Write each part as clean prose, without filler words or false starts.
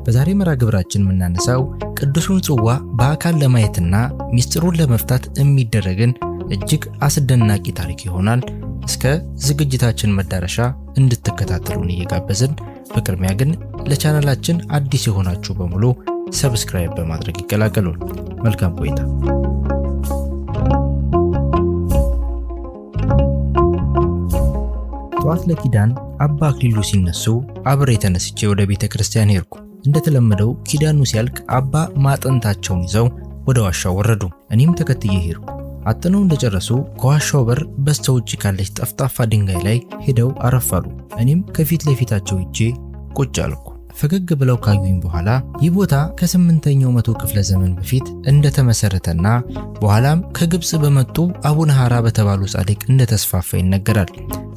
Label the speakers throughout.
Speaker 1: በዛሬ መርሃ ግብራችን የምናነሳው ቅዱሱን ጽዋ በአካል ለማየትና ሚስጥሩን ለመፍታት የሚደረግን እጅግ አስደናቂ ታሪክ ይሆናል። እስከ ዝግጅታችን መዳረሻ እንድትከታተሉን እየጋበዝን፣ በቅድሚያ ግን ለቻናላችን አዲስ የሆናችሁ በሙሉ ሰብስክራይብ በማድረግ ይቀላቀሉን። መልካም ቆይታ። ጠዋት ለኪዳን አባ አክሊሉ ሲነሱ አብሬ ተነስቼ ወደ ቤተ ክርስቲያን ሄድኩ። እንደተለመደው ኪዳኑ ሲያልቅ አባ ማጠንታቸውን ይዘው ወደ ዋሻው ወረዱ። እኔም ተከትዬ ሄድኩ። አጥነው እንደጨረሱ ከዋሻው በር በስተውጭ ካለች ጠፍጣፋ ድንጋይ ላይ ሄደው አረፋሉ። እኔም ከፊት ለፊታቸው ሄጄ ቁጭ አልኩ። ፈገግ ብለው ካዩኝ በኋላ ይህ ቦታ ከ8ኛው መቶ ክፍለ ዘመን በፊት እንደተመሰረተና በኋላም ከግብጽ በመጡ አቡነ ሐራ በተባሉ ጻድቅ እንደተስፋፋ ይነገራል።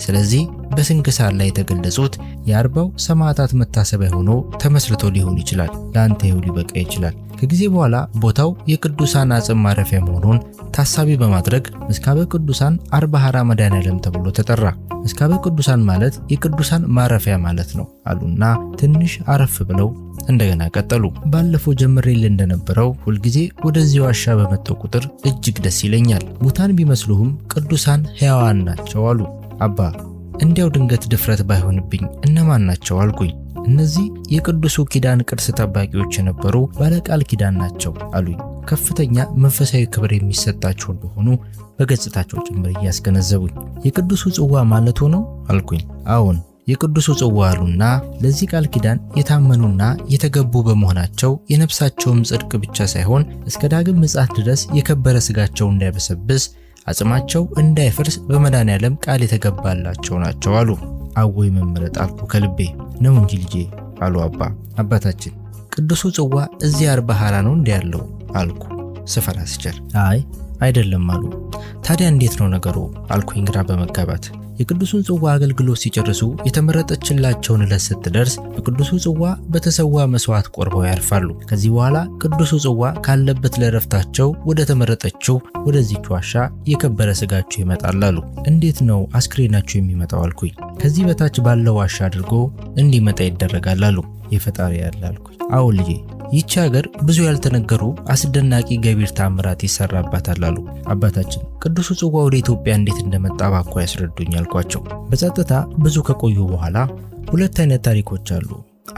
Speaker 1: ስለዚህ በስንክሳር ላይ የተገለጹት የ40 ሰማዕታት መታሰቢያ ሆኖ ተመስርቶ ሊሆን ይችላል። ለአንተ ይኸው ሊበቃ ይችላል። ከጊዜ በኋላ ቦታው የቅዱሳን አጽም ማረፊያ መሆኑን ታሳቢ በማድረግ ምስካበ ቅዱሳን አርባ ሐራ መድኃኔዓለም ተብሎ ተጠራ። ምስካበ ቅዱሳን ማለት የቅዱሳን ማረፊያ ማለት ነው አሉና ትንሽ አረፍ ብለው እንደገና ቀጠሉ። ባለፈው ጀምሬል እንደነበረው ሁልጊዜ ወደዚህ ዋሻ በመጣው ቁጥር እጅግ ደስ ይለኛል። ሙታን ቢመስሉህም ቅዱሳን ሕያዋን ናቸው አሉ። አባ እንዲያው ድንገት ድፍረት ባይሆንብኝ እነማን ናቸው አልኩኝ። እነዚህ የቅዱሱ ኪዳን ቅርስ ጠባቂዎች የነበሩ ባለቃል ኪዳን ናቸው አሉኝ። ከፍተኛ መንፈሳዊ ክብር የሚሰጣቸው እንደሆኑ በገጽታቸው ጭምር እያስገነዘቡኝ። የቅዱሱ ጽዋ ማለት ሆነው አልኩኝ። አዎን የቅዱሱ ጽዋ አሉና ለዚህ ቃል ኪዳን የታመኑና የተገቡ በመሆናቸው የነፍሳቸውም ጽድቅ ብቻ ሳይሆን እስከ ዳግም ምጽአት ድረስ የከበረ ስጋቸው እንዳይበሰብስ አጽማቸው እንዳይፈርስ በመድኃኔዓለም ቃል የተገባላቸው ናቸው አሉ። አወይ መመረጥ አልኩ ከልቤ። ነው እንጂ ልጄ አሉ አባ። አባታችን ቅዱሱ ጽዋ እዚህ አርባ ሐራ ነው እንዴ ያለው አልኩ ስፈራ ስቸር። አይ አይደለም አሉ። ታዲያ እንዴት ነው ነገሩ አልኩኝ ግራ በመጋባት። የቅዱሱን ጽዋ አገልግሎት ሲጨርሱ የተመረጠችላቸውን ዕለት ስትደርስ በቅዱሱ ጽዋ በተሰዋ መስዋዕት ቆርበው ያርፋሉ። ከዚህ በኋላ ቅዱሱ ጽዋ ካለበት ለረፍታቸው ወደ ተመረጠችው ወደዚች ዋሻ የከበረ ስጋቸው ይመጣል አሉ። እንዴት ነው አስክሬናቸው የሚመጣው አልኩኝ። ከዚህ በታች ባለው ዋሻ አድርጎ እንዲመጣ ይደረጋል አሉ። የፈጣሪ ያለ አልኩኝ። አዎ ልጄ ይህች ሀገር ብዙ ያልተነገሩ አስደናቂ ገቢር ታምራት ይሰራባታል አሉ። አባታችን ቅዱሱ ጽዋ ወደ ኢትዮጵያ እንዴት እንደመጣ ባኮ ያስረዱኝ አልኳቸው። በጸጥታ ብዙ ከቆዩ በኋላ ሁለት አይነት ታሪኮች አሉ።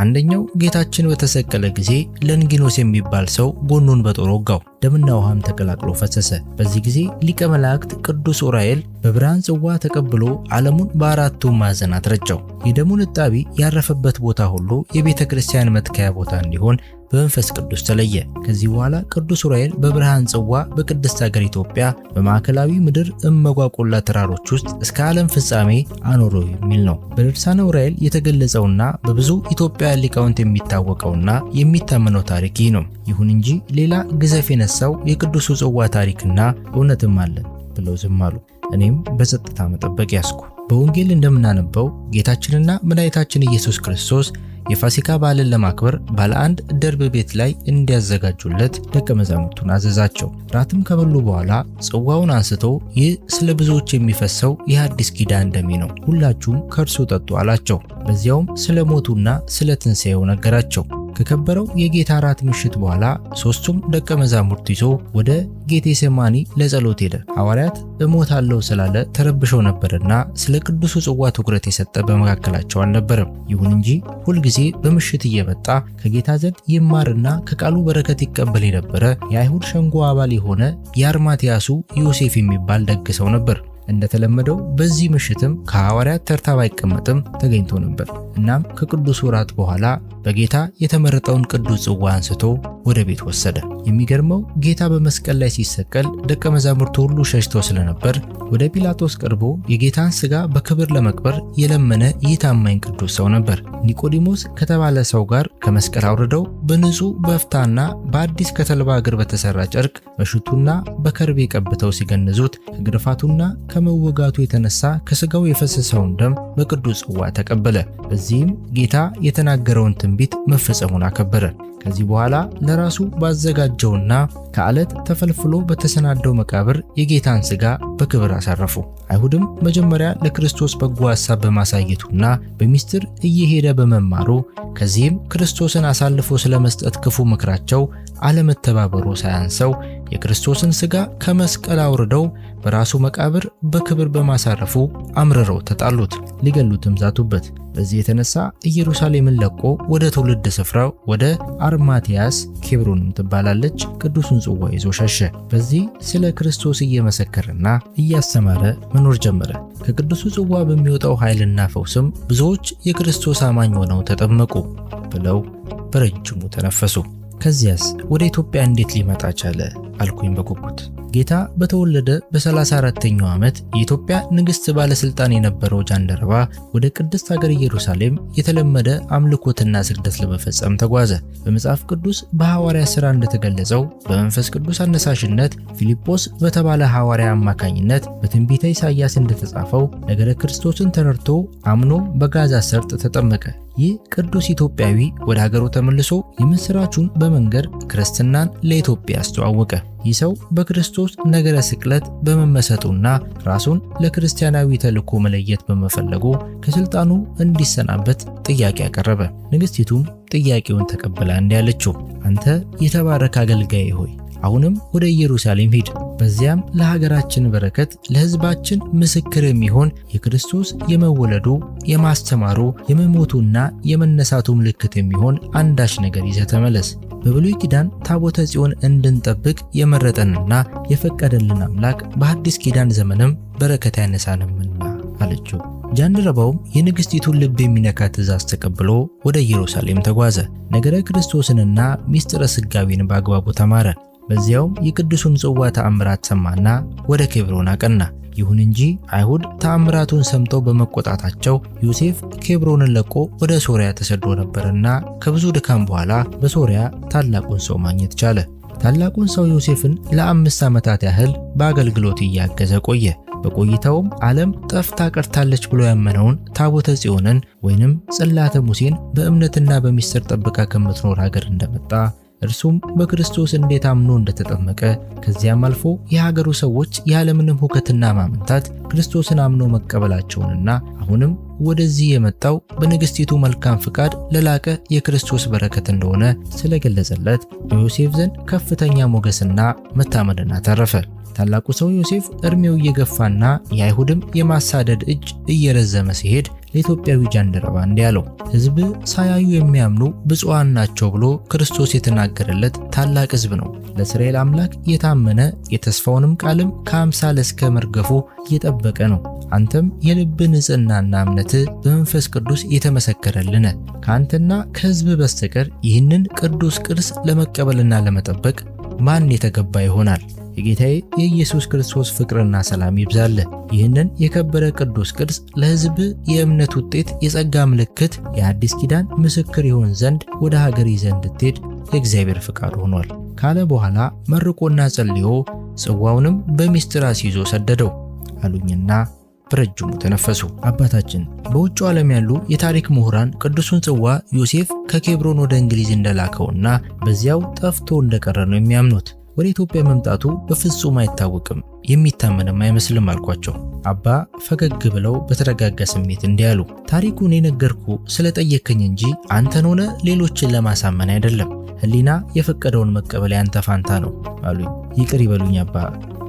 Speaker 1: አንደኛው ጌታችን በተሰቀለ ጊዜ ለንጊኖስ የሚባል ሰው ጎኑን በጦር ወጋው። ደምና ውሃም ተቀላቅሎ ፈሰሰ። በዚህ ጊዜ ሊቀ መላእክት ቅዱስ ዑራኤል በብርሃን ጽዋ ተቀብሎ ዓለሙን በአራቱ ማዕዘናት ረጨው። የደሙን እጣቢ ያረፈበት ቦታ ሁሉ የቤተ ክርስቲያን መትከያ ቦታ እንዲሆን በመንፈስ ቅዱስ ተለየ። ከዚህ በኋላ ቅዱስ ዑራኤል በብርሃን ጽዋ በቅድስት ሀገር ኢትዮጵያ በማዕከላዊ ምድር እመጓቆላ ተራሮች ውስጥ እስከ ዓለም ፍጻሜ አኖረው የሚል ነው። በድርሳነ ዑራኤል የተገለጸውና በብዙ ኢትዮጵያ ሊቃውንት የሚታወቀውና የሚታመነው ታሪክ ይህ ነው። ይሁን እንጂ ሌላ ግዘፍ የነሳው የቅዱሱ ጽዋ ታሪክና እውነትም አለን ብለው ዝም አሉ። እኔም በጸጥታ መጠበቅ ያስኩ። በወንጌል እንደምናነበው ጌታችንና መድኃኒታችን ኢየሱስ ክርስቶስ የፋሲካ በዓልን ለማክበር ባለ አንድ ደርብ ቤት ላይ እንዲያዘጋጁለት ደቀ መዛሙርቱን አዘዛቸው። ራትም ከበሉ በኋላ ጽዋውን አንስቶ ይህ ስለ ብዙዎች የሚፈሰው የሐዲስ ኪዳን ደሜ ነው፣ ሁላችሁም ከእርሱ ጠጡ አላቸው። በዚያውም ስለ ሞቱና ስለ ትንሣኤው ነገራቸው። ከከበረው የጌታ ራት ምሽት በኋላ ሦስቱም ደቀ መዛሙርት ይዞ ወደ ጌቴሴማኒ ለጸሎት ሄደ። ሐዋርያት እሞታለሁ ስላለ ተረብሸው ነበርና ስለ ቅዱሱ ጽዋ ትኩረት የሰጠ በመካከላቸው አልነበረም። ይሁን እንጂ ሁልጊዜ በምሽት እየመጣ ከጌታ ዘንድ ይማርና ከቃሉ በረከት ይቀበል የነበረ የአይሁድ ሸንጎ አባል የሆነ የአርማትያሱ ዮሴፍ የሚባል ደግ ሰው ነበር። እንደተለመደው በዚህ ምሽትም ከሐዋርያት ተርታ ባይቀመጥም ተገኝቶ ነበር። እናም ከቅዱሱ ራት በኋላ በጌታ የተመረጠውን ቅዱስ ጽዋ አንስቶ ወደ ቤት ወሰደ። የሚገርመው ጌታ በመስቀል ላይ ሲሰቀል ደቀ መዛሙርቱ ሁሉ ሸሽተው ስለነበር ወደ ጲላጦስ ቀርቦ የጌታን ሥጋ በክብር ለመቅበር የለመነ ይህ ታማኝ ቅዱስ ሰው ነበር። ኒቆዲሞስ ከተባለ ሰው ጋር ከመስቀል አውርደው በንጹህ በፍታና በአዲስ ከተልባ እግር በተሰራ ጨርቅ በሽቱና በከርቤ ቀብተው ሲገንዙት ከግርፋቱና ከመወጋቱ የተነሳ ከሥጋው የፈሰሰውን ደም በቅዱስ ጽዋ ተቀበለ። በዚህም ጌታ የተናገረውን ትንቢት መፈጸሙን አከበረ። ከዚህ በኋላ ለራሱ ባዘጋጀውና ከዓለት ተፈልፍሎ በተሰናደው መቃብር የጌታን ሥጋ በክብር አሳረፉ። አይሁድም መጀመሪያ ለክርስቶስ በጎ ሐሳብ በማሳየቱና በሚስጥር እየሄደ በመማሩ ከዚህም ክርስቶስን አሳልፎ ስለመስጠት ክፉ ምክራቸው አለመተባበሩ ሳያንሰው የክርስቶስን ሥጋ ከመስቀል አውርደው በራሱ መቃብር በክብር በማሳረፉ አምርረው ተጣሉት፣ ሊገሉትም ዛቱበት። በዚህ የተነሳ ኢየሩሳሌምን ለቆ ወደ ትውልድ ስፍራው ወደ አርማትያስ ኬብሮንም ትባላለች ቅዱሱን ጽዋ ይዞ ሸሸ። በዚህ ስለ ክርስቶስ እየመሰከረና እያስተማረ መኖር ጀመረ። ከቅዱሱ ጽዋ በሚወጣው ኃይልና ፈውስም ብዙዎች የክርስቶስ አማኝ ሆነው ተጠመቁ ብለው በረጅሙ ተነፈሱ። ከዚያስ ወደ ኢትዮጵያ እንዴት ሊመጣ ቻለ አልኩኝ በጉጉት። ጌታ በተወለደ በ34ኛው ዓመት የኢትዮጵያ ንግሥት ባለስልጣን የነበረው ጃንደረባ ወደ ቅድስት ሀገር ኢየሩሳሌም የተለመደ አምልኮትና ስግደት ለመፈጸም ተጓዘ። በመጽሐፍ ቅዱስ በሐዋርያ ሥራ እንደተገለጸው በመንፈስ ቅዱስ አነሳሽነት ፊልጶስ በተባለ ሐዋርያ አማካኝነት በትንቢተ ኢሳይያስ እንደተጻፈው ነገረ ክርስቶስን ተረድቶ አምኖ በጋዛ ሰርጥ ተጠመቀ። ይህ ቅዱስ ኢትዮጵያዊ ወደ ሀገሩ ተመልሶ የምስራቹን በመንገር ክርስትናን ለኢትዮጵያ አስተዋወቀ። ይህ ሰው በክርስቶስ ነገረ ስቅለት በመመሰጡና ራሱን ለክርስቲያናዊ ተልእኮ መለየት በመፈለጉ ከስልጣኑ እንዲሰናበት ጥያቄ አቀረበ። ንግሥቲቱም ጥያቄውን ተቀብላ እንዲህ አለችው፣ አንተ የተባረከ አገልጋይ ሆይ አሁንም ወደ ኢየሩሳሌም ሂድ። በዚያም ለሀገራችን በረከት ለሕዝባችን ምስክር የሚሆን የክርስቶስ የመወለዱ፣ የማስተማሩ፣ የመሞቱና የመነሳቱ ምልክት የሚሆን አንዳች ነገር ይዘህ ተመለስ። በብሉይ ኪዳን ታቦተ ጽዮን እንድንጠብቅ የመረጠንና የፈቀደልን አምላክ በአዲስ ኪዳን ዘመንም በረከት ያነሳንምና አለችው። ጃንደረባውም የንግሥቲቱን ልብ የሚነካ ትእዛዝ ተቀብሎ ወደ ኢየሩሳሌም ተጓዘ። ነገረ ክርስቶስንና ሚስጥረ ሥጋዌን በአግባቡ ተማረ። በዚያውም የቅዱሱን ጽዋ ተአምራት ሰማና ወደ ኬብሮን አቀና። ይሁን እንጂ አይሁድ ተአምራቱን ሰምተው በመቆጣታቸው ዮሴፍ ኬብሮንን ለቆ ወደ ሶርያ ተሰዶ ነበርና ከብዙ ድካም በኋላ በሶርያ ታላቁን ሰው ማግኘት ቻለ። ታላቁን ሰው ዮሴፍን ለ5 ዓመታት ያህል በአገልግሎት እያገዘ ቆየ። በቆይታውም ዓለም ጠፍታ ቀርታለች ብሎ ያመነውን ታቦተ ጽዮንን ወይንም ጽላተ ሙሴን በእምነትና በሚስጥር ጠብቃ ከምትኖር ሀገር እንደመጣ እርሱም በክርስቶስ እንዴት አምኖ እንደተጠመቀ ከዚያም አልፎ የሀገሩ ሰዎች ያለምንም ሁከትና ማመንታት ክርስቶስን አምኖ መቀበላቸውንና አሁንም ወደዚህ የመጣው በንግሥቲቱ መልካም ፍቃድ ለላቀ የክርስቶስ በረከት እንደሆነ ስለገለጸለት በዮሴፍ ዘንድ ከፍተኛ ሞገስና መታመንን አተረፈ። ታላቁ ሰው ዮሴፍ እድሜው እየገፋና የአይሁድም የማሳደድ እጅ እየረዘመ ሲሄድ ለኢትዮጵያዊ ጃንደረባ እንዲህ አለው፣ ሕዝብ ሳያዩ የሚያምኑ ብፁዓን ናቸው ብሎ ክርስቶስ የተናገረለት ታላቅ ሕዝብ ነው። ለእስራኤል አምላክ የታመነ የተስፋውንም ቃልም ከአምሳል እስከ መርገፉ እየጠበቀ ነው። አንተም የልብ ንጽሕናና እምነት በመንፈስ ቅዱስ የተመሰከረልን ከአንተና ከሕዝብ በስተቀር ይህንን ቅዱስ ቅርስ ለመቀበልና ለመጠበቅ ማን የተገባ ይሆናል? የጌታዬ የኢየሱስ ክርስቶስ ፍቅርና ሰላም ይብዛል። ይህንን የከበረ ቅዱስ ቅርስ ለሕዝብ የእምነት ውጤት፣ የጸጋ ምልክት፣ የአዲስ ኪዳን ምስክር ይሆን ዘንድ ወደ ሀገር ይዘህ እንድትሄድ የእግዚአብሔር ፍቃድ ሆኗል ካለ በኋላ መርቆና ጸልዮ ጽዋውንም በሚስጥር አስይዞ ሰደደው አሉኝና በረጅሙ ተነፈሱ። አባታችን በውጭው ዓለም ያሉ የታሪክ ምሁራን ቅዱሱን ጽዋ ዮሴፍ ከኬብሮን ወደ እንግሊዝ እንደላከውና በዚያው ጠፍቶ እንደቀረ ነው የሚያምኑት። ወደ ኢትዮጵያ መምጣቱ በፍጹም አይታወቅም፣ የሚታመንም አይመስልም አልኳቸው። አባ ፈገግ ብለው በተረጋጋ ስሜት እንዲህ አሉ፣ ታሪኩን የነገርኩ ስለጠየከኝ እንጂ አንተን ሆነ ሌሎችን ለማሳመን አይደለም። ሕሊና የፈቀደውን መቀበል ያንተ ፋንታ ነው አሉኝ። ይቅር ይበሉኝ አባ፣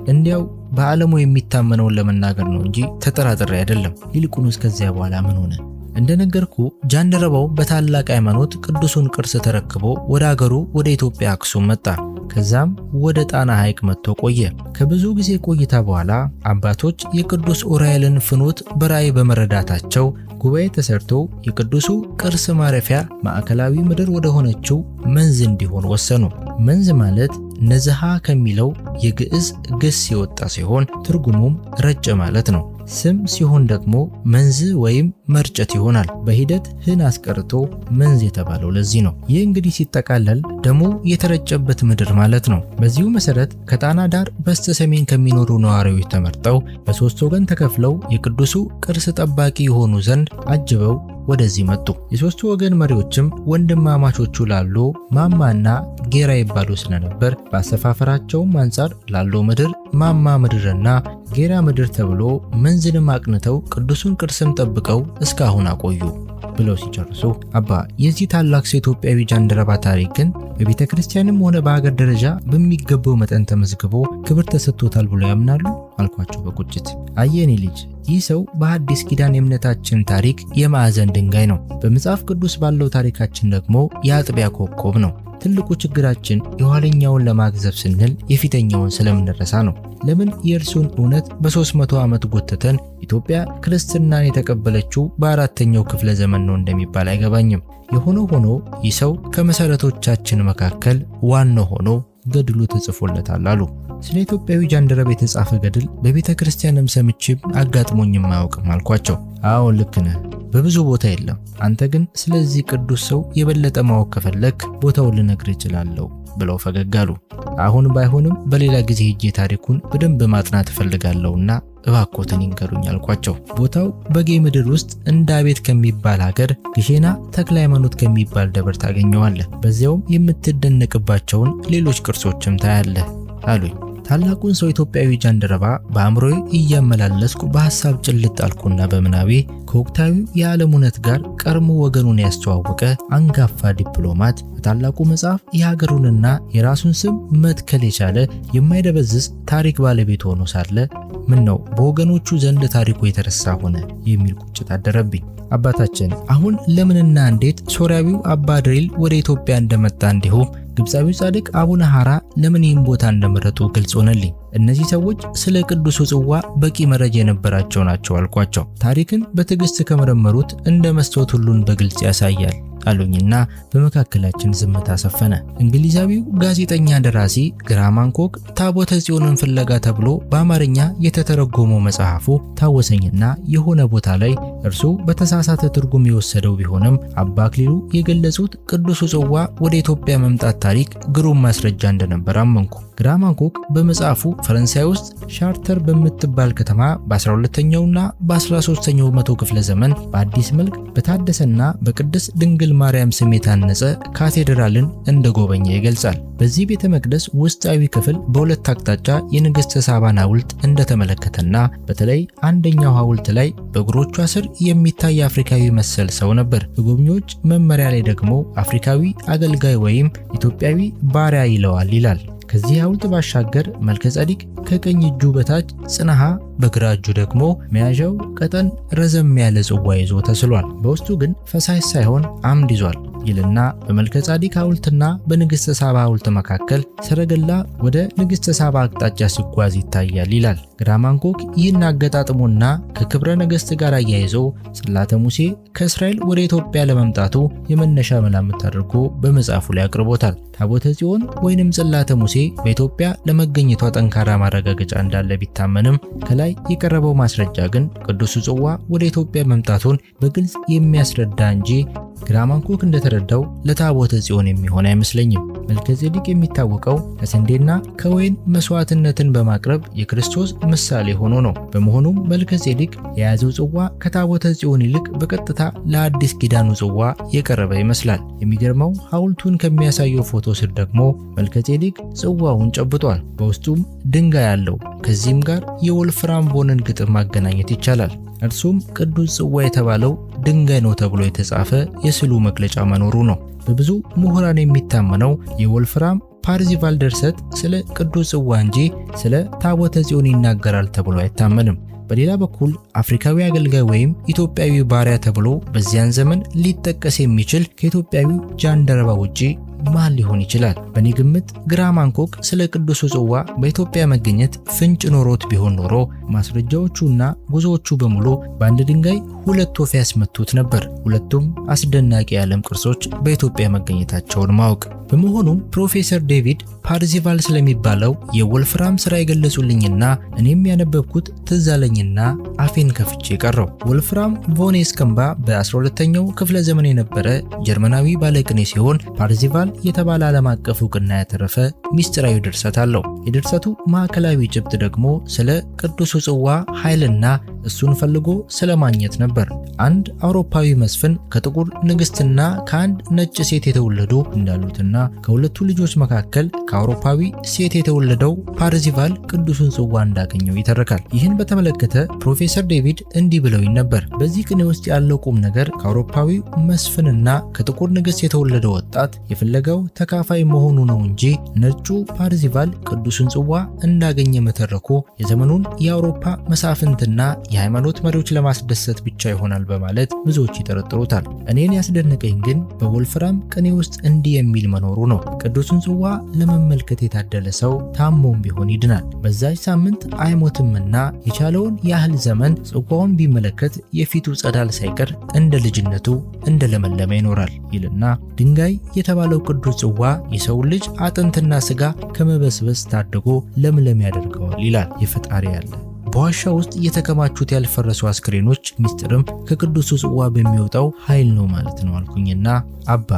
Speaker 1: እንዲያው በዓለሙ የሚታመነውን ለመናገር ነው እንጂ ተጠራጥሬ አይደለም። ይልቁንስ ከዚያ በኋላ ምን ሆነ? እንደነገርኩ ጃንደረባው በታላቅ ሃይማኖት ቅዱሱን ቅርስ ተረክቦ ወደ አገሩ ወደ ኢትዮጵያ አክሱም መጣ። ከዛም ወደ ጣና ሐይቅ መጥቶ ቆየ። ከብዙ ጊዜ ቆይታ በኋላ አባቶች የቅዱስ ኡራኤልን ፍኖት በራእይ በመረዳታቸው ጉባኤ ተሰርቶ የቅዱሱ ቅርስ ማረፊያ ማዕከላዊ ምድር ወደ ሆነችው መንዝ እንዲሆን ወሰኑ። መንዝ ማለት ነዝሃ ከሚለው የግዕዝ ግስ የወጣ ሲሆን ትርጉሙም ረጨ ማለት ነው። ስም ሲሆን ደግሞ መንዝ ወይም መርጨት ይሆናል። በሂደት ህን አስቀርቶ መንዝ የተባለው ለዚህ ነው። ይህ እንግዲህ ሲጠቃለል ደሙ የተረጨበት ምድር ማለት ነው። በዚሁ መሰረት ከጣና ዳር በስተ ሰሜን ከሚኖሩ ነዋሪዎች ተመርጠው በሶስት ወገን ተከፍለው የቅዱሱ ቅርስ ጠባቂ የሆኑ ዘንድ አጅበው ወደዚህ መጡ። የሶስቱ ወገን መሪዎችም ወንድማማቾቹ ላሎ ማማና ጌራ ይባሉ ስለነበር በአሰፋፈራቸውም አንጻር ላሎ ምድር፣ ማማ ምድርና ጌራ ምድር ተብሎ መንዝንም አቅንተው ቅዱሱን ቅርስም ጠብቀው እስካሁን አቆዩ ብለው ሲጨርሱ አባ የዚህ ታላቅ ኢትዮጵያዊ ጃንደረባ ታሪክ ግን በቤተ ክርስቲያንም ሆነ በሀገር ደረጃ በሚገባው መጠን ተመዝግቦ ክብር ተሰጥቶታል ብሎ ያምናሉ አልኳቸው በቁጭት። አየኔ ልጅ ይህ ሰው በሐዲስ ኪዳን የእምነታችን ታሪክ የማዕዘን ድንጋይ ነው። በመጽሐፍ ቅዱስ ባለው ታሪካችን ደግሞ የአጥቢያ ኮከብ ነው። ትልቁ ችግራችን የኋለኛውን ለማግዘፍ ስንል የፊተኛውን ስለምንረሳ ነው። ለምን የእርሱን እውነት በ300 ዓመት ጎተተን ኢትዮጵያ ክርስትናን የተቀበለችው በአራተኛው ክፍለ ዘመን ነው እንደሚባል አይገባኝም። የሆነው ሆኖ ይህ ሰው ከመሰረቶቻችን መካከል ዋናው ሆኖ ገድሉ ተጽፎለታል አሉ። ስለ ኢትዮጵያዊ ጃንደረባ የተጻፈ ገድል በቤተ ክርስቲያንም ሰምቼም አጋጥሞኝም አያውቅም አልኳቸው። አዎ ልክ ነህ፣ በብዙ ቦታ የለም። አንተ ግን ስለዚህ ቅዱስ ሰው የበለጠ ማወቅ ከፈለክ ቦታውን ልነግርህ እችላለሁ ብለው ፈገግ አሉ። አሁን ባይሆንም በሌላ ጊዜ ሄጄ ታሪኩን በደንብ ማጥናት እፈልጋለሁና እባክዎትን ይንገሩኝ አልኳቸው። ቦታው በጌ ምድር ውስጥ እንዳቤት ከሚባል ሀገር ግሼና ተክለ ሃይማኖት ከሚባል ደብር ታገኘዋለህ። በዚያውም የምትደነቅባቸውን ሌሎች ቅርሶችም ታያለህ አሉኝ። ታላቁን ሰው ኢትዮጵያዊ ጃንደረባ በአእምሮዬ እያመላለስኩ በሐሳብ ጭልጥ አልኩና በምናቤ ከወቅታዊው የዓለም እውነት ጋር ቀድሞ ወገኑን ያስተዋወቀ አንጋፋ ዲፕሎማት በታላቁ መጽሐፍ የሀገሩንና የራሱን ስም መትከል የቻለ የማይደበዝዝ ታሪክ ባለቤት ሆኖ ሳለ ምን ነው በወገኖቹ ዘንድ ታሪኩ የተረሳ ሆነ የሚል ቁጭት አደረብኝ። አባታችን አሁን ለምንና እንዴት ሶርያዊው አባ ድሪል ወደ ኢትዮጵያ እንደመጣ እንዲሁም ግብፃዊው ጻድቅ አቡነ ሐራ ለምን ይህን ቦታ እንደመረጡ ግልጽ ሆነልኝ። እነዚህ ሰዎች ስለ ቅዱሱ ጽዋ በቂ መረጃ የነበራቸው ናቸው አልኳቸው። ታሪክን በትዕግስት ከመረመሩት እንደ መስታወት ሁሉን በግልጽ ያሳያል አሉኝና በመካከላችን ዝምታ ሰፈነ። እንግሊዛዊው ጋዜጠኛ ደራሲ ግራሃም ሃንኮክ ታቦተ ጽዮንን ፍለጋ ተብሎ በአማርኛ የተተረጎመው መጽሐፉ ታወሰኝና የሆነ ቦታ ላይ እርሱ በተሳሳተ ትርጉም የወሰደው ቢሆንም አባ አክሊሉ የገለጹት ቅዱሱ ጽዋ ወደ ኢትዮጵያ መምጣት ታሪክ ግሩም ማስረጃ እንደነበር አመንኩ። ግራሃም ሃንኮክ በመጽሐፉ ፈረንሳይ ውስጥ ሻርተር በምትባል ከተማ በ12ኛውና በ13ኛው መቶ ክፍለ ዘመን በአዲስ መልክ በታደሰና በቅድስት ድንግል ማርያም ስም የታነጸ ካቴድራልን እንደጎበኘ ይገልጻል። በዚህ ቤተ መቅደስ ውስጣዊ ክፍል በሁለት አቅጣጫ የንግሥተ ሳባን ሐውልት እንደተመለከተና በተለይ አንደኛው ሐውልት ላይ በእግሮቿ ስር የሚታይ አፍሪካዊ መሰል ሰው ነበር። በጎብኚዎች መመሪያ ላይ ደግሞ አፍሪካዊ አገልጋይ ወይም ኢትዮጵያዊ ባሪያ ይለዋል ይላል። ከዚህ ሐውልት ባሻገር መልከ ጸዲቅ ከቀኝ እጁ በታች ጽንሃ፣ በግራ እጁ ደግሞ መያዣው ቀጠን ረዘም ያለ ጽዋ ይዞ ተስሏል። በውስጡ ግን ፈሳሽ ሳይሆን አምድ ይዟል ይልና በመልከ ጸዲቅ ሐውልትና በንግሥተ ሳባ ሐውልት መካከል ሰረገላ ወደ ንግሥተ ሳባ አቅጣጫ ሲጓዝ ይታያል ይላል። ግራሃም ሃንኮክ ይህን አገጣጥሞና ከክብረ ነገሥት ጋር አያይዞ ጽላተ ሙሴ ከእስራኤል ወደ ኢትዮጵያ ለመምጣቱ የመነሻ መላምት አድርጎ በመጽሐፉ ላይ አቅርቦታል። ታቦተ ጽዮን ወይንም ጽላተ ሙሴ በኢትዮጵያ ለመገኘቷ ጠንካራ ማረጋገጫ እንዳለ ቢታመንም ከላይ የቀረበው ማስረጃ ግን ቅዱሱ ጽዋ ወደ ኢትዮጵያ መምጣቱን በግልጽ የሚያስረዳ እንጂ ግራሃም ሃንኮክ እንደተረዳው ለታቦተ ጽዮን የሚሆን አይመስለኝም። መልከ ጼዴቅ የሚታወቀው ከስንዴና ከወይን መስዋዕትነትን በማቅረብ የክርስቶስ ምሳሌ ሆኖ ነው። በመሆኑም መልከ ጼዴቅ የያዘው ጽዋ ከታቦተ ጽዮን ይልቅ በቀጥታ ለአዲስ ኪዳኑ ጽዋ የቀረበ ይመስላል። የሚገርመው ሐውልቱን ከሚያሳየው ፎቶ ስር ደግሞ መልከ ጼዴቅ ጽዋውን ጨብጧል። በውስጡም ድንጋይ አለው። ከዚህም ጋር የወልፍራም ቦንን ግጥም ማገናኘት ይቻላል። እርሱም ቅዱስ ጽዋ የተባለው ድንጋይ ነው ተብሎ የተጻፈ የስዕሉ መግለጫ መኖሩ ነው። በብዙ ምሁራን የሚታመነው የወልፍራም ፓርዚቫል ድርሰት ስለ ቅዱስ ጽዋ እንጂ ስለ ታቦተ ጽዮን ይናገራል ተብሎ አይታመንም። በሌላ በኩል አፍሪካዊ አገልጋይ ወይም ኢትዮጵያዊ ባሪያ ተብሎ በዚያን ዘመን ሊጠቀስ የሚችል ከኢትዮጵያዊ ጃንደረባ ውጪ ማን ሊሆን ይችላል? በእኔ ግምት ግራሃም ሃንኮክ ስለ ቅዱሱ ጽዋ በኢትዮጵያ መገኘት ፍንጭ ኖሮት ቢሆን ኖሮ ማስረጃዎቹና ጉዞዎቹ በሙሉ በአንድ ድንጋይ ሁለት ወፍ ያስመቱት ነበር። ሁለቱም አስደናቂ የዓለም ቅርሶች በኢትዮጵያ መገኘታቸውን ማወቅ። በመሆኑም ፕሮፌሰር ዴቪድ ፓርዚቫል ስለሚባለው የወልፍራም ስራ የገለጹልኝና እኔም ያነበብኩት ትዝ አለኝና አፌን ከፍቼ ቀረው። ወልፍራም ቮን ኤስከምባ በ12ኛው ክፍለ ዘመን የነበረ ጀርመናዊ ባለቅኔ ሲሆን ፓርዚቫል የተባለ ዓለም አቀፍ እውቅና ያተረፈ ሚስጥራዊ ድርሰት አለው። የድርሰቱ ማዕከላዊ ጭብጥ ደግሞ ስለ ቅዱሱ ጽዋ ኃይልና እሱን ፈልጎ ስለማግኘት ነበር። አንድ አውሮፓዊ መስፍን ከጥቁር ንግስትና ከአንድ ነጭ ሴት የተወለዱ እንዳሉትና ከሁለቱ ልጆች መካከል ከአውሮፓዊ ሴት የተወለደው ፓርዚቫል ቅዱሱን ጽዋ እንዳገኘው ይተርካል። ይህን በተመለከተ ፕሮፌሰር ዴቪድ እንዲህ ብለውኝ ነበር። በዚህ ቅኔ ውስጥ ያለው ቁም ነገር ከአውሮፓዊ መስፍንና ከጥቁር ንግስት የተወለደ ወጣት የፍለጋው ተካፋይ መሆኑ ነው እንጂ ነጩ ፓርዚቫል ቅዱሱን ጽዋ እንዳገኘ መተረኩ የዘመኑን የአውሮፓ መሳፍንትና የሃይማኖት መሪዎች ለማስደሰት ብቻ ይሆናል በማለት ብዙዎች ይጠረጥሩታል። እኔን ያስደነቀኝ ግን በወልፍራም ቅኔ ውስጥ እንዲህ የሚል መኖሩ ነው። ቅዱሱን ጽዋ ለመመልከት የታደለ ሰው ታሞም ቢሆን ይድናል፣ በዛች ሳምንት አይሞትምና የቻለውን ያህል ዘመን ጽዋውን ቢመለከት የፊቱ ጸዳል ሳይቀር እንደ ልጅነቱ እንደለመለመ ይኖራል ይልና ድንጋይ የተባለው ቅዱስ ጽዋ የሰው ልጅ አጥንትና ስጋ ከመበስበስ ታድጎ ለምለም ያደርገዋል ይላል። የፈጣሪ ያለ በዋሻ ውስጥ የተከማቹት ያልፈረሱ አስክሬኖች ሚስጥርም ከቅዱሱ ጽዋ በሚወጣው ኃይል ነው ማለት ነው አልኩኝና አባ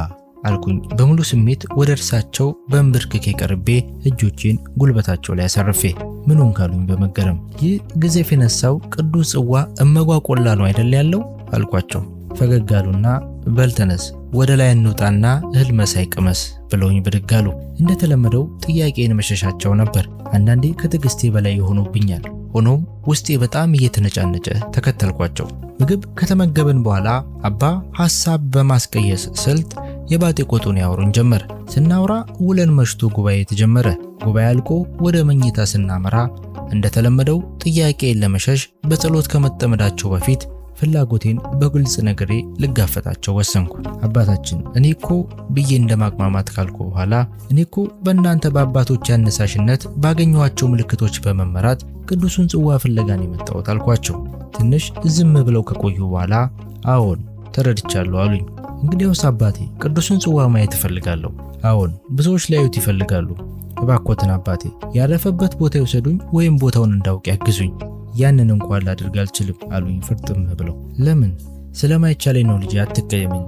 Speaker 1: አልኩኝ በሙሉ ስሜት ወደ እርሳቸው በእንብርክኬ ቀርቤ እጆቼን ጉልበታቸው ላይ አሳርፌ። ምኑን ካሉኝ በመገረም ይህ ግዘፍ የነሳው ቅዱስ ጽዋ እመጓቆላ ነው አይደል ያለው አልኳቸው። ፈገግ አሉና በልተነስ ወደ ላይ እንውጣና እህል መሳይ ቅመስ ብለውኝ ብድግ አሉ። እንደተለመደው ጥያቄን መሸሻቸው ነበር። አንዳንዴ ከትዕግስቴ በላይ ይሆኑብኛል። ሆኖም ውስጤ በጣም እየተነጫነጨ ተከተልኳቸው። ምግብ ከተመገብን በኋላ አባ ሐሳብ በማስቀየስ ስልት የባጤ ቆጡን ያወሩን ጀመር። ስናወራ ውለን መሽቶ ጉባኤ ተጀመረ። ጉባኤ አልቆ ወደ መኝታ ስናመራ እንደተለመደው ጥያቄን ለመሸሽ በጸሎት ከመጠመዳቸው በፊት ፍላጎቴን በግልጽ ነግሬ ልጋፈጣቸው ወሰንኩ። አባታችን እኔኮ ብዬ እንደማቅማማት ካልኩ በኋላ እኔኮ በእናንተ በአባቶች ያነሳሽነት ባገኘኋቸው ምልክቶች በመመራት ቅዱሱን ጽዋ ፍለጋን የመጣሁት አልኳቸው። ትንሽ ዝም ብለው ከቆዩ በኋላ አዎን ተረድቻለሁ አሉኝ። እንግዲያውስ አባቴ ቅዱሱን ጽዋ ማየት እፈልጋለሁ። አዎን ብዙዎች ሊያዩት ይፈልጋሉ። እባክዎትን አባቴ ያረፈበት ቦታ ይወሰዱኝ ወይም ቦታውን እንዳውቅ ያግዙኝ። ያንን እንኳን ላድርግ አልችልም አሉኝ ፍርጥም ብለው። ለምን? ስለማይቻለኝ ነው ልጄ፣ አትቀየመኝ።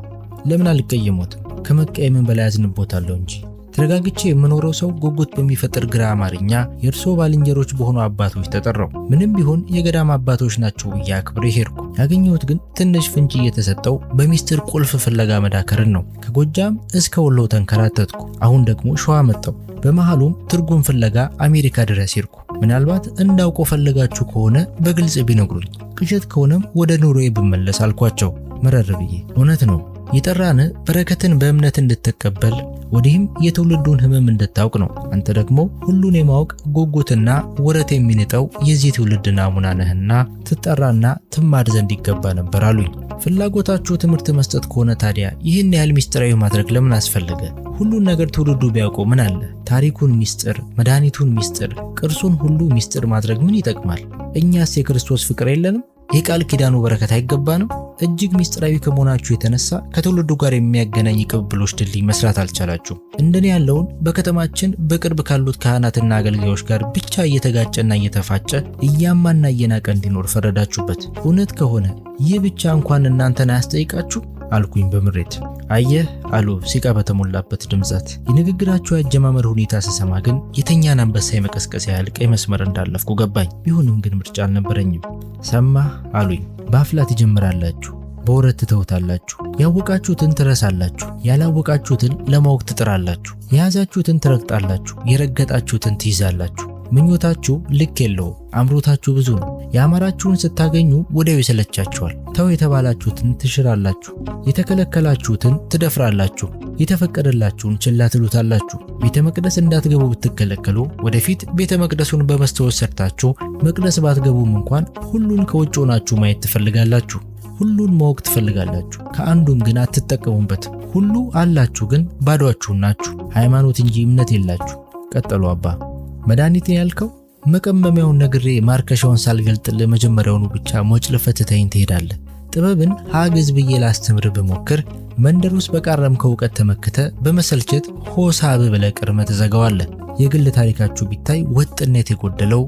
Speaker 1: ለምን አልቀየሞትም? ከመቀየምን በላይ አዝንቦታለሁ እንጂ። ተረጋግቼ የምኖረው ሰው ጉጉት በሚፈጥር ግራ አማርኛ የእርሶ ባልንጀሮች በሆኑ አባቶች ተጠራው። ምንም ቢሆን የገዳም አባቶች ናቸው ብዬ አክብሬ ሄድኩ። ያገኘሁት ግን ትንሽ ፍንጭ እየተሰጠው በሚስጥር ቁልፍ ፍለጋ መዳከርን ነው። ከጎጃም እስከ ወሎ ተንከራተትኩ። አሁን ደግሞ ሸዋ መጣሁ። በመሃሉም ትርጉም ፍለጋ አሜሪካ ድረስ ሄድኩ። ምናልባት እንዳውቀው ፈልጋችሁ ከሆነ በግልጽ ቢነግሩኝ፣ ቅዠት ከሆነም ወደ ኑሮዬ ብመለስ አልኳቸው መረር ብዬ። እውነት ነው የጠራን በረከትን በእምነት እንድትቀበል ወዲህም የትውልዱን ሕመም እንድታውቅ ነው። አንተ ደግሞ ሁሉን የማወቅ ጉጉትና ወረት የሚንጠው የዚህ ትውልድ ናሙና ነህና ትጠራና ትማር ዘንድ ይገባ ነበር አሉኝ። ፍላጎታችሁ ትምህርት መስጠት ከሆነ ታዲያ ይህን ያህል ሚስጥራዊ ማድረግ ለምን አስፈለገ? ሁሉን ነገር ትውልዱ ቢያውቀው ምን አለ? ታሪኩን ሚስጥር፣ መድኃኒቱን ሚስጥር፣ ቅርሱን ሁሉ ሚስጥር ማድረግ ምን ይጠቅማል? እኛስ የክርስቶስ ፍቅር የለንም? የቃል ኪዳኑ በረከት አይገባንም? እጅግ ሚስጥራዊ ከመሆናችሁ የተነሳ ከትውልዱ ጋር የሚያገናኝ ቅብብሎች ድልድይ መስራት አልቻላችሁም። እንደኔ ያለውን በከተማችን በቅርብ ካሉት ካህናትና አገልጋዮች ጋር ብቻ እየተጋጨና እየተፋጨ እያማና እየናቀ እንዲኖር ፈረዳችሁበት። እውነት ከሆነ ይህ ብቻ እንኳን እናንተን አያስጠይቃችሁ አልኩኝ በምሬት። አየህ አሉ ሲቃ በተሞላበት ድምጸት። የንግግራቸው ያጀማመር ሁኔታ ስሰማ ግን የተኛን አንበሳ የመቀስቀስ ያህል ቀይ መስመር እንዳለፍኩ ገባኝ። ቢሆንም ግን ምርጫ አልነበረኝም። ሰማህ አሉኝ። በአፍላት ትጀምራላችሁ፣ በወረት ትተውታላችሁ። ያወቃችሁትን ትረሳላችሁ፣ ያላወቃችሁትን ለማወቅ ትጥራላችሁ። የያዛችሁትን ትረግጣላችሁ፣ የረገጣችሁትን ትይዛላችሁ። ምኞታችሁ ልክ የለውም፣ አምሮታችሁ ብዙ ነው። ያማራችሁን ስታገኙ ወዲያው ይሰለቻችኋል። ተው የተባላችሁትን ትሽራላችሁ፣ የተከለከላችሁትን ትደፍራላችሁ፣ የተፈቀደላችሁን ችላ ትሉታላችሁ። ቤተ መቅደስ እንዳትገቡ ብትከለከሉ ወደፊት ቤተ መቅደሱን በመስተዋት ሰርታችሁ መቅደስ ባትገቡም እንኳን ሁሉን ከውጭ ሆናችሁ ማየት ትፈልጋላችሁ። ሁሉን ማወቅ ትፈልጋላችሁ፣ ከአንዱም ግን አትጠቀሙበት። ሁሉ አላችሁ ግን ባዶአችሁን ናችሁ። ሃይማኖት እንጂ እምነት የላችሁ። ቀጠሉ አባ። መድኃኒትን ያልከው መቀመሚያውን ነግሬ ማርከሻውን ሳልገልጥልህ መጀመሪያውኑ ብቻ ሞጭ ልፈትተኝ ትሄዳለህ። ጥበብን ሀግዝ ብዬ ላስተምር ብሞክር መንደር ውስጥ በቃረምከው እውቀት ተመክተ በመሰልቸት ሆሳብ ብለህ ቅርመ ትዘጋዋለህ። የግል ታሪካችሁ ቢታይ ወጥነት የጎደለው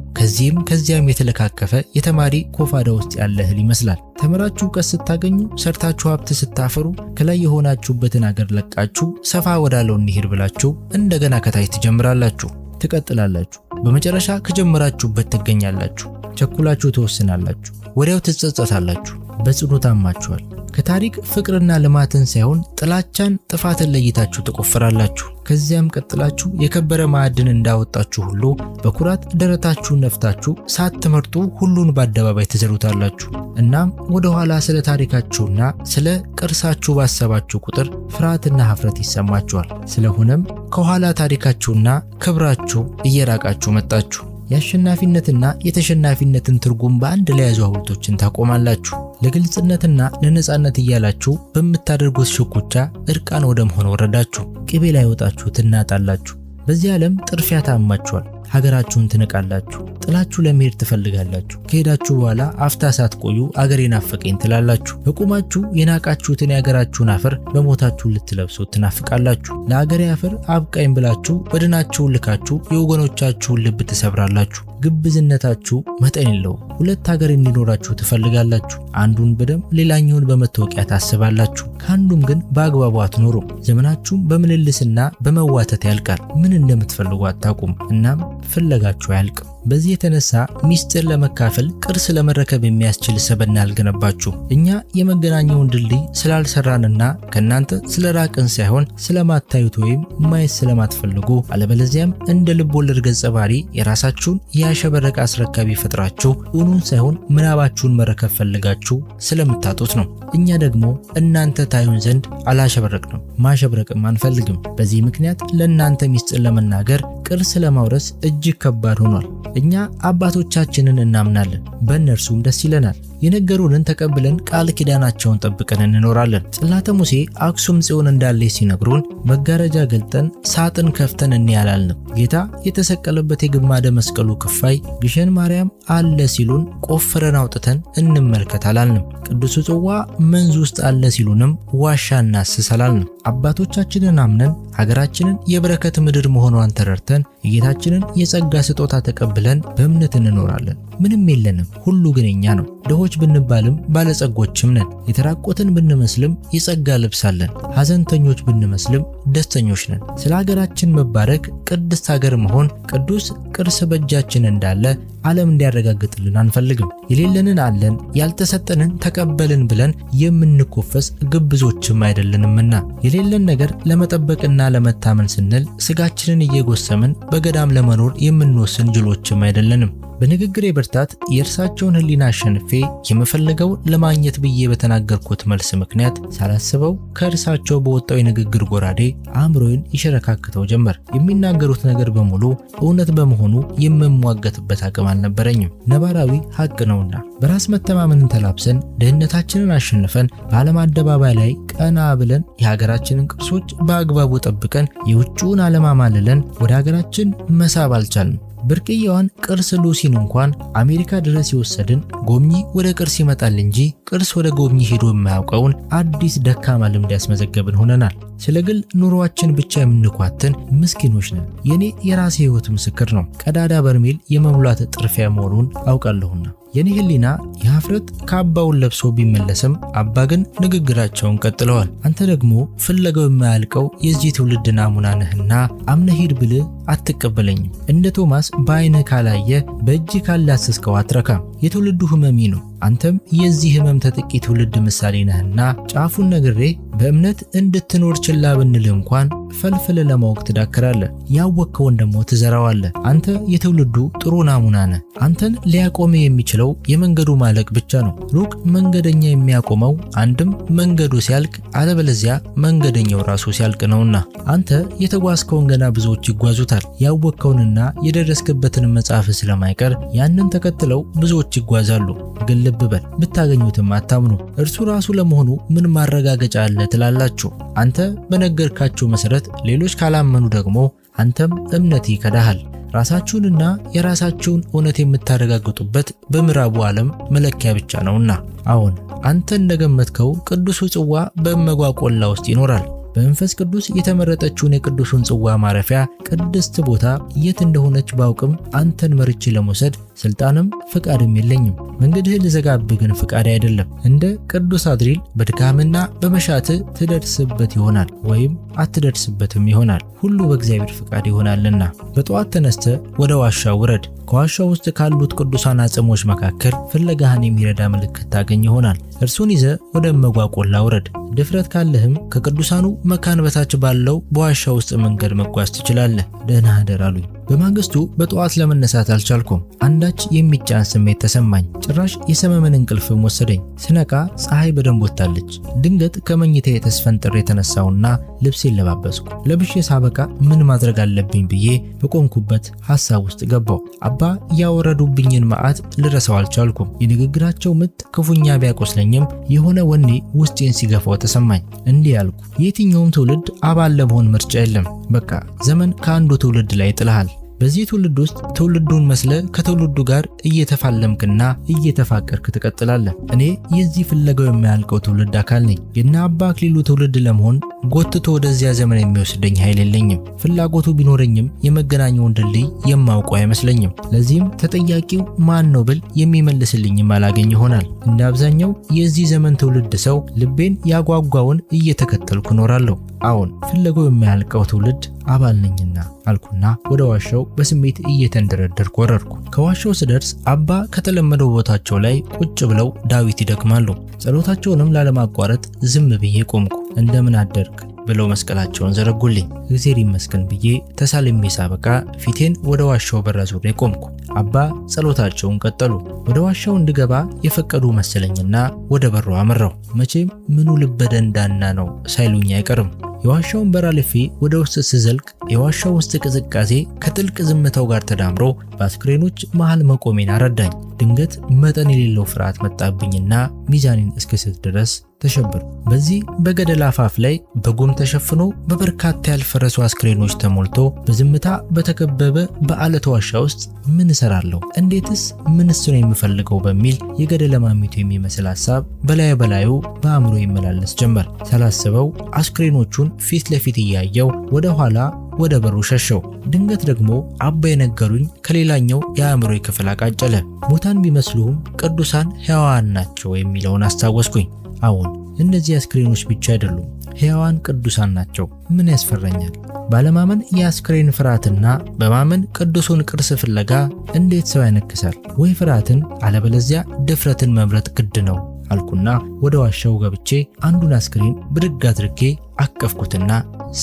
Speaker 1: ከዚያም የተለካከፈ የተማሪ ኮፋዳ ውስጥ ያለ እህል ይመስላል። ተምራችሁ እውቀት ስታገኙ፣ ሰርታችሁ ሀብት ስታፈሩ፣ ከላይ የሆናችሁበትን አገር ለቃችሁ ሰፋ ወዳለው እንሂድ ብላችሁ እንደገና ከታች ትጀምራላችሁ፣ ትቀጥላላችሁ። በመጨረሻ ከጀመራችሁበት ትገኛላችሁ። ቸኩላችሁ ትወስናላችሁ፣ ወዲያው ትጸጸታላችሁ። በጽኑ ታማችኋል። ከታሪክ ፍቅርና ልማትን ሳይሆን ጥላቻን፣ ጥፋትን ለይታችሁ ትቆፍራላችሁ። ከዚያም ቀጥላችሁ የከበረ ማዕድን እንዳወጣችሁ ሁሉ በኩራት ደረታችሁን ነፍታችሁ ሳትመርጡ ሁሉን በአደባባይ ትዘሩታላችሁ። እናም ወደ ኋላ ስለ ታሪካችሁና ስለ ቅርሳችሁ ባሰባችሁ ቁጥር ፍርሃትና ሀፍረት ይሰማችኋል። ስለሆነም ከኋላ ታሪካችሁና ክብራችሁ እየራቃችሁ መጣችሁ። የአሸናፊነትና የተሸናፊነትን ትርጉም በአንድ ላይ ያዙ ሐውልቶችን ታቆማላችሁ። ለግልጽነትና ለነጻነት እያላችሁ በምታደርጉት ሽኩቻ እርቃን ወደ መሆን ወረዳችሁ። ቅቤ ላይ ወጣችሁ ትናጣላችሁ። በዚህ ዓለም ጥርፊያ ታማችኋል። ሀገራችሁን ትንቃላችሁ። ጥላችሁ ለመሄድ ትፈልጋላችሁ። ከሄዳችሁ በኋላ አፍታ ሳትቆዩ አገሬ ናፈቀኝ ትላላችሁ። በቁማችሁ የናቃችሁትን የሀገራችሁን አፈር በሞታችሁ ልትለብሱ ትናፍቃላችሁ። ለሀገሬ አፈር አብቃኝ ብላችሁ በድናችሁን ልካችሁ የወገኖቻችሁን ልብ ትሰብራላችሁ። ግብዝነታችሁ መጠን የለውም። ሁለት ሀገር እንዲኖራችሁ ትፈልጋላችሁ። አንዱን በደም ሌላኛውን በመታወቂያ ታስባላችሁ። ከአንዱም ግን በአግባቡ አትኖሩም። ዘመናችሁም በምልልስና በመዋተት ያልቃል። ምን እንደምትፈልጉ አታውቁም። እናም ፍለጋችሁ አያልቅም። በዚህ የተነሳ ሚስጥር ለመካፈል ቅርስ ለመረከብ የሚያስችል ሰበና ያልገነባችሁ። እኛ የመገናኛውን ድልድይ ስላልሰራንና ከናንተ ስለራቅን ሳይሆን ስለማታዩት ወይም ማየት ስለማትፈልጉ፣ አለበለዚያም እንደ ልብ ወለድ ገጸ ባህሪ የራሳችሁን ያሸበረቀ አስረካቢ ፈጥራችሁ እውኑን ሳይሆን ምናባችሁን መረከብ ፈልጋችሁ ስለምታጡት ነው። እኛ ደግሞ እናንተ ታዩን ዘንድ አላሸበረቅንም፣ ማሸብረቅም አንፈልግም። በዚህ ምክንያት ለእናንተ ሚስጥር ለመናገር ቅርስ ለማውረስ እጅግ ከባድ ሆኗል። እኛ አባቶቻችንን እናምናለን፣ በእነርሱም ደስ ይለናል። የነገሩንን ተቀብለን ቃል ኪዳናቸውን ጠብቀን እንኖራለን። ጽላተ ሙሴ አክሱም ጽዮን እንዳለች ሲነግሩን መጋረጃ ገልጠን ሳጥን ከፍተን እንያላልንም። ጌታ የተሰቀለበት የግማደ መስቀሉ ክፋይ ግሸን ማርያም አለ ሲሉን ቆፍረን አውጥተን እንመልከት አላልንም። ቅዱሱ ጽዋ መንዝ ውስጥ አለ ሲሉንም ዋሻ እናስስ አላልንም። አባቶቻችንን አምነን ሀገራችንን የበረከት ምድር መሆኗን ተረድተን የጌታችንን የጸጋ ስጦታ ተቀብለን በእምነት እንኖራለን። ምንም የለንም፣ ሁሉ ግን የኛ ነው። ድሆች ብንባልም ባለጸጎችም ነን። የተራቆትን ብንመስልም የጸጋ ልብስ አለን። ሐዘንተኞች ብንመስልም ደስተኞች ነን። ስለ ሀገራችን መባረክ፣ ቅድስት ሀገር መሆን፣ ቅዱስ ቅርስ በእጃችን እንዳለ ዓለም እንዲያረጋግጥልን አንፈልግም። የሌለንን አለን፣ ያልተሰጠንን ተቀበልን ብለን የምንኮፈስ ግብዞችም አይደለንምና የሌለን ነገር ለመጠበቅና ለመታመን ስንል ስጋችንን እየጎሰምን በገዳም ለመኖር የምንወስን ጅሎችም አይደለንም። በንግግሬ ብርታት የእርሳቸውን ሕሊና አሸንፌ የምፈልገው ለማግኘት ብዬ በተናገርኩት መልስ ምክንያት ሳላስበው ከእርሳቸው በወጣው የንግግር ጎራዴ አእምሮዬን ይሸረካክተው ጀመር። የሚናገሩት ነገር በሙሉ እውነት በመሆኑ የምሟገትበት አቅም አልነበረኝም። ነባራዊ ሀቅ ነውና በራስ መተማመንን ተላብሰን ድህነታችንን አሸንፈን በዓለም አደባባይ ላይ ቀና ብለን የሀገራችንን ቅርሶች በአግባቡ ጠብቀን የውጭውን ዓለም አማልለን ወደ ሀገራችን መሳብ አልቻልንም። ብርቅዬዋን ቅርስ ሉሲን እንኳን አሜሪካ ድረስ የወሰድን ጎብኚ ወደ ቅርስ ይመጣል እንጂ ቅርስ ወደ ጎብኚ ሄዶ የማያውቀውን አዲስ ደካማ ልምድ ያስመዘገብን ሆነናል። ስለ ግል ኑሮአችን ብቻ የምንኳትን ምስኪኖች ነን። የኔ የራሴ ህይወት ምስክር ነው። ቀዳዳ በርሜል የመሙላት ጥርፊያ መሆኑን አውቃለሁና የኔ ሕሊና የሀፍረት ካባውን ለብሶ ቢመለስም አባ ግን ንግግራቸውን ቀጥለዋል። አንተ ደግሞ ፍለጋው የማያልቀው የዚህ ትውልድ ናሙና ነህና አምነህ ሂድ ብልህ አትቀበለኝም። እንደ ቶማስ በአይንህ ካላየ በእጅ ካላሰስከው አትረካም። የትውልዱ ህመሚ ነው። አንተም የዚህ ህመም ተጠቂ ትውልድ ምሳሌ ነህና ጫፉን ነግሬ በእምነት እንድትኖር ችላ ብንልህ እንኳን ፈልፍል ለማወቅ ትዳክራለህ። ያወቅከውን ደግሞ ትዘራዋለህ። አንተ የትውልዱ ጥሩ ናሙና ነህ። አንተን ሊያቆም የሚችለው የመንገዱ ማለቅ ብቻ ነው። ሩቅ መንገደኛ የሚያቆመው አንድም መንገዱ ሲያልቅ አለበለዚያ መንገደኛው ራሱ ሲያልቅ ነውና አንተ የተጓዝከውን ገና ብዙዎች ይጓዙታል። ያወቅከውንና የደረስክበትን መጽሐፍ ስለማይቀር ያንን ተከትለው ብዙዎች ይጓዛሉ። ግን ልብ በል፣ ብታገኙትም አታምኑ። እርሱ ራሱ ለመሆኑ ምን ማረጋገጫ አለ ትላላችሁ? አንተ በነገርካቸው መሰረት ሌሎች ካላመኑ ደግሞ አንተም እምነት ይከዳሃል። ራሳችሁንና የራሳችሁን እውነት የምታረጋግጡበት በምዕራቡ ዓለም መለኪያ ብቻ ነውና። አሁን አንተ እንደገመትከው ቅዱሱ ጽዋ በእመጓ ቆላ ውስጥ ይኖራል። በመንፈስ ቅዱስ የተመረጠችውን የቅዱሱን ጽዋ ማረፊያ ቅድስት ቦታ የት እንደሆነች ባውቅም አንተን መርጬ ለመውሰድ ስልጣንም ፍቃድም የለኝም። መንገድህን ልዘጋብህ ግን ፍቃድ አይደለም። እንደ ቅዱስ አድሪል በድካምና በመሻት ትደርስበት ይሆናል ወይም አትደርስበትም ይሆናል። ሁሉ በእግዚአብሔር ፍቃድ ይሆናልና። በጠዋት ተነስተ ወደ ዋሻው ውረድ። ከዋሻው ውስጥ ካሉት ቅዱሳን አጽሞች መካከል ፍለጋህን የሚረዳ ምልክት ታገኝ ይሆናል። እርሱን ይዘ ወደ እመጓ ቆላ ውረድ። ድፍረት ካለህም ከቅዱሳኑ መካን በታች ባለው በዋሻ ውስጥ መንገድ መጓዝ ትችላለህ። ደህና አደር አሉኝ። በማግስቱ በጠዋት ለመነሳት አልቻልኩም። አንዳች የሚጫን ስሜት ተሰማኝ። ጭራሽ የሰመመን እንቅልፍም ወሰደኝ። ስነቃ ፀሐይ በደንብ ወጣለች። ድንገት ከመኝታዬ ተስፈንጥሬ የተነሳውና ልብሴን ለባበስኩ። ለብሼ ሳበቃ ምን ማድረግ አለብኝ ብዬ በቆምኩበት ሐሳብ ውስጥ ገባው። አባ ያወረዱብኝን መዓት ልረሳው አልቻልኩም። የንግግራቸው ምት ክፉኛ ቢያቆስለኝም የሆነ ወኔ ውስጤን ሲገፋው ተሰማኝ። እንዲህ ያልኩ፣ የትኛውም ትውልድ አባል ለመሆን ምርጫ የለም። በቃ ዘመን ከአንዱ ትውልድ ላይ ጥለሃል። በዚህ ትውልድ ውስጥ ትውልዱን መስለ ከትውልዱ ጋር እየተፋለምክና እየተፋቀርክ ትቀጥላለህ። እኔ የዚህ ፍለጋው የማያልቀው ትውልድ አካል ነኝ። የነ አባ አክሊሉ ትውልድ ለመሆን ጎትቶ ወደዚያ ዘመን የሚወስደኝ ኃይል የለኝም። ፍላጎቱ ቢኖረኝም የመገናኛውን ድልድይ የማውቀው አይመስለኝም። ለዚህም ተጠያቂው ማን ነው ብል የሚመልስልኝም አላገኝ ይሆናል። እንደ አብዛኛው የዚህ ዘመን ትውልድ ሰው ልቤን ያጓጓውን እየተከተልኩ እኖራለሁ። አሁን ፍለጋው የማያልቀው ትውልድ አባል ነኝና አልኩና ወደ ዋሻው በስሜት እየተንደረደርኩ ወረድኩ። ከዋሻው ስደርስ አባ ከተለመደው ቦታቸው ላይ ቁጭ ብለው ዳዊት ይደክማሉ። ጸሎታቸውንም ላለማቋረጥ ዝም ብዬ ቆምኩ። እንደምን አደርክ ብለው መስቀላቸውን ዘረጉልኝ። እግዚአብሔር ይመስገን ብዬ ተሳልሜ ሳበቃ ፊቴን ወደ ዋሻው በር አዙሬ ቆምኩ። አባ ጸሎታቸውን ቀጠሉ። ወደ ዋሻው እንድገባ የፈቀዱ መሰለኝና ወደ በሩ አመራው። መቼም ምኑ ልበደንዳና ነው ሳይሉኝ አይቀርም። የዋሻውን በር አልፌ ወደ ውስጥ ስዘልቅ የዋሻው ውስጥ ቅዝቃዜ ከጥልቅ ዝምታው ጋር ተዳምሮ በአስክሬኖች መሃል መቆሜን አረዳኝ። ድንገት መጠን የሌለው ፍርሃት መጣብኝና ሚዛኔን እስክስት ድረስ ተሸበርኩ። በዚህ በገደል አፋፍ ላይ በጉም ተሸፍኖ በበርካታ ያልፈረሱ አስክሬኖች ተሞልቶ በዝምታ በተከበበ በአለት ዋሻ ውስጥ ምን እሰራለሁ? እንዴትስ ምንስ ነው የምፈልገው? በሚል የገደለ ማሚቱ የሚመስል ሐሳብ በላዩ በአእምሮ ይመላለስ ጀመር። ሳላስበው አስክሬኖቹን ፊት ለፊት እያየው ወደ ኋላ ወደ በሩ ሸሸው። ድንገት ደግሞ አባ የነገሩኝ ከሌላኛው የአእምሮ ክፍል አቃጨለ። ሙታን ቢመስሉም ቅዱሳን ሕያዋን ናቸው የሚለውን አስታወስኩኝ። አሁን እነዚህ አስክሬኖች ብቻ አይደሉም፣ ሕያዋን ቅዱሳን ናቸው። ምን ያስፈራኛል? ባለማመን የአስክሬን ፍርሃትና በማመን ቅዱሱን ቅርስ ፍለጋ እንዴት ሰው ያነክሳል? ወይ ፍርሃትን አለበለዚያ ድፍረትን መምረጥ ግድ ነው አልኩና ወደ ዋሻው ገብቼ አንዱን አስክሬን ብድግ አድርጌ አቀፍኩትና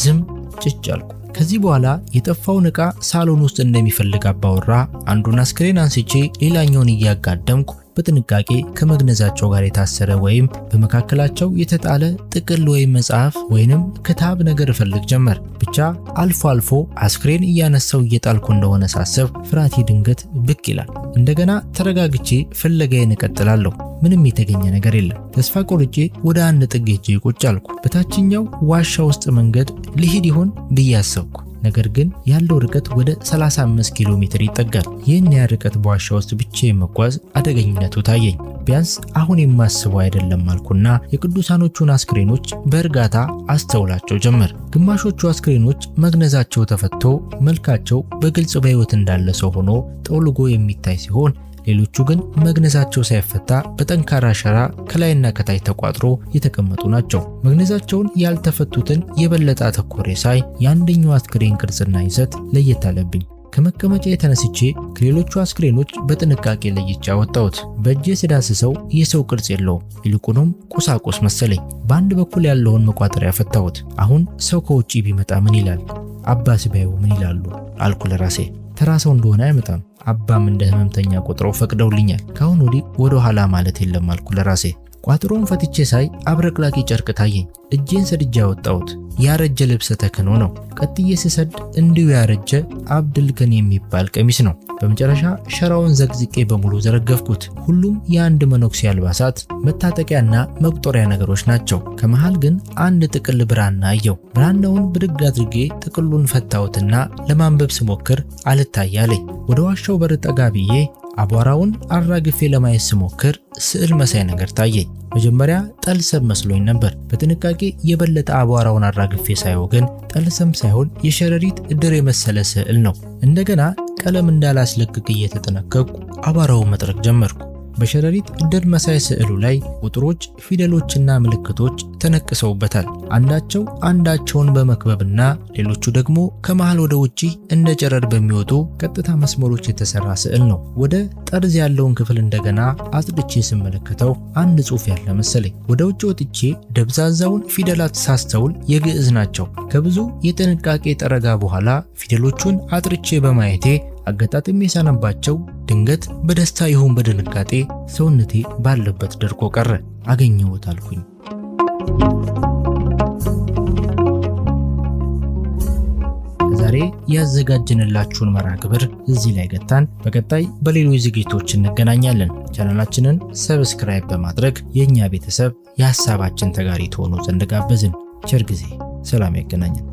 Speaker 1: ዝም ጭጭ አልኩ። ከዚህ በኋላ የጠፋውን ዕቃ ሳሎን ውስጥ እንደሚፈልግ አባወራ አንዱን አስክሬን አንስቼ ሌላኛውን እያጋደምኩ በጥንቃቄ ከመግነዛቸው ጋር የታሰረ ወይም በመካከላቸው የተጣለ ጥቅል ወይም መጽሐፍ ወይንም ክታብ ነገር እፈልግ ጀመር። ብቻ አልፎ አልፎ አስክሬን እያነሳው እየጣልኩ እንደሆነ ሳስብ ፍርሃቴ ድንገት ብቅ ይላል። እንደገና ተረጋግቼ ፍለጋዬን እቀጥላለሁ። ምንም የተገኘ ነገር የለም። ተስፋ ቆርጬ ወደ አንድ ጥግ ሄጄ ቁጭ አልኩ። በታችኛው ዋሻ ውስጥ መንገድ ልሂድ ይሆን ብዬ አሰብኩ። ነገር ግን ያለው ርቀት ወደ 35 ኪሎ ሜትር ይጠጋል። ይህን ያ ርቀት በዋሻ ውስጥ ብቻ የመጓዝ አደገኝነቱ ታየኝ። ቢያንስ አሁን የማስበው አይደለም አልኩና የቅዱሳኖቹን አስክሬኖች በእርጋታ አስተውላቸው ጀመር። ግማሾቹ አስክሬኖች መግነዛቸው ተፈቶ መልካቸው በግልጽ በሕይወት እንዳለ ሰው ሆኖ ጠውልጎ የሚታይ ሲሆን ሌሎቹ ግን መግነዛቸው ሳይፈታ በጠንካራ ሸራ ከላይና ከታች ተቋጥሮ የተቀመጡ ናቸው። መግነዛቸውን ያልተፈቱትን የበለጠ አተኮሬ ሳይ የአንደኛው አስክሬን ቅርጽና ይዘት ለየት አለብኝ። ከመቀመጫ የተነስቼ ከሌሎቹ አስክሬኖች በጥንቃቄ ለይቼ አወጣሁት። በእጄ ስዳስሰው የሰው ቅርጽ የለውም፣ ይልቁንም ቁሳቁስ መሰለኝ። በአንድ በኩል ያለውን መቋጠሪያ ፈታሁት። አሁን ሰው ከውጪ ቢመጣ ምን ይላል? አባስ ቢያዩ ምን ይላሉ አልኩ ለራሴ። ተራ ሰው እንደሆነ አይመጣም። አባም እንደ ህመምተኛ ቆጥረው ፈቅደውልኛል። ካሁን ወዲህ ወደ ኋላ ማለት የለም አልኩ ለራሴ። ቋጥሮን ፈትቼ ሳይ አብረቅላቂ ጨርቅ ታየኝ። እጄን ሰድጄ ያወጣሁት ያረጀ ልብሰ ተክህኖ ነው። ቀጥዬ ስሰድ እንዲሁ ያረጀ አብድልከን የሚባል ቀሚስ ነው። በመጨረሻ ሸራውን ዘግዝቄ በሙሉ ዘረገፍኩት። ሁሉም የአንድ መነኩሴ አልባሳት፣ መታጠቂያና መቁጠሪያ ነገሮች ናቸው። ከመሃል ግን አንድ ጥቅል ብራና አየው። ብራናውን ብድግ አድርጌ ጥቅሉን ፈታሁትና ለማንበብ ስሞክር አልታያለኝ። ወደ ዋሻው በር ጠጋ ብዬ አቧራውን አራግፌ ለማየት ስሞክር ስዕል መሳይ ነገር ታየኝ። መጀመሪያ ጠልሰም መስሎኝ ነበር። በጥንቃቄ የበለጠ አቧራውን አራግፌ ሳየው ግን ጠልሰም ሳይሆን የሸረሪት እድር የመሰለ ስዕል ነው። እንደገና ቀለም እንዳላስለቅቅ እየተጠነቀቅኩ አቧራውን መጥረግ ጀመርኩ። በሸረሪት እድር መሳይ ስዕሉ ላይ ቁጥሮች፣ ፊደሎችና ምልክቶች ተነቅሰውበታል። አንዳቸው አንዳቸውን በመክበብና ሌሎቹ ደግሞ ከመሃል ወደ ውጪ እንደ ጨረር በሚወጡ ቀጥታ መስመሮች የተሰራ ስዕል ነው። ወደ ጠርዝ ያለውን ክፍል እንደገና አጽድቼ ስመለከተው አንድ ጽሑፍ ያለ መሰለኝ። ወደ ውጭ ወጥቼ ደብዛዛውን ፊደላት ሳስተውል የግዕዝ ናቸው። ከብዙ የጥንቃቄ ጠረጋ በኋላ ፊደሎቹን አጥርቼ በማየቴ አገጣጥሜ ሳነባቸው ድንገት በደስታ ይሁን በድንጋጤ ሰውነቴ ባለበት ደርቆ ቀረ። አገኘሁት አልኩኝ። ዛሬ ያዘጋጀንላችሁን መርሃ ግብር እዚህ ላይ ገታን። በቀጣይ በሌሎች ዝግጅቶች እንገናኛለን። ቻናላችንን ሰብስክራይብ በማድረግ የኛ ቤተሰብ የሐሳባችን ተጋሪ ትሆኑ ዘንድ ጋበዝን። ቸር ጊዜ፣ ሰላም ያገናኘን።